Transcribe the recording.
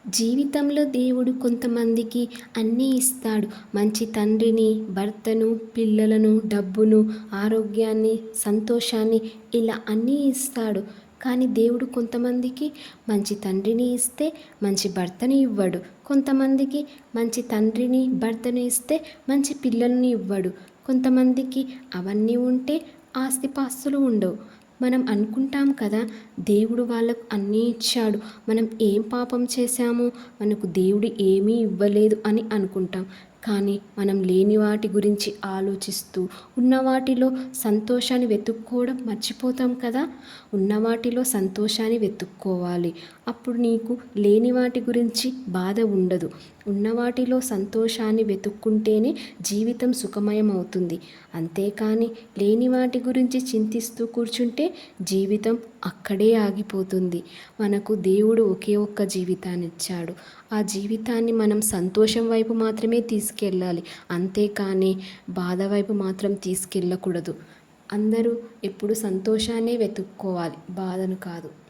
జీవితంలో దేవుడు కొంతమందికి అన్నీ ఇస్తాడు. మంచి తండ్రిని, భర్తను, పిల్లలను, డబ్బును, ఆరోగ్యాన్ని, సంతోషాన్ని ఇలా అన్నీ ఇస్తాడు. కానీ దేవుడు కొంతమందికి మంచి తండ్రిని ఇస్తే మంచి భర్తని ఇవ్వడు. కొంతమందికి మంచి తండ్రిని, భర్తను ఇస్తే మంచి పిల్లల్ని ఇవ్వడు. కొంతమందికి అవన్నీ ఉంటే ఆస్తిపాస్తులు ఉండవు. మనం అనుకుంటాం కదా, దేవుడు వాళ్ళకు అన్నీ ఇచ్చాడు, మనం ఏం పాపం చేశామో మనకు దేవుడు ఏమీ ఇవ్వలేదు అని అనుకుంటాం. కానీ మనం లేని వాటి గురించి ఆలోచిస్తూ ఉన్న వాటిలో సంతోషాన్ని వెతుక్కోవడం మర్చిపోతాం కదా. ఉన్న వాటిలో సంతోషాన్ని వెతుక్కోవాలి. అప్పుడు నీకు లేని వాటి గురించి బాధ ఉండదు. ఉన్న వాటిలో సంతోషాన్ని వెతుక్కుంటేనే జీవితం సుఖమయం అవుతుంది. అంతేకాని లేని వాటి గురించి చింతిస్తూ కూర్చుంటే జీవితం అక్కడే ఆగిపోతుంది. మనకు దేవుడు ఒకే ఒక్క జీవితాన్ని ఇచ్చాడు. ఆ జీవితాన్ని మనం సంతోషం వైపు మాత్రమే తీసుకెళ్ళాలి. అంతేకాని బాధ వైపు మాత్రం తీసుకెళ్ళకూడదు. అందరూ ఎప్పుడు సంతోషాన్నే వెతుక్కోవాలి, బాధను కాదు.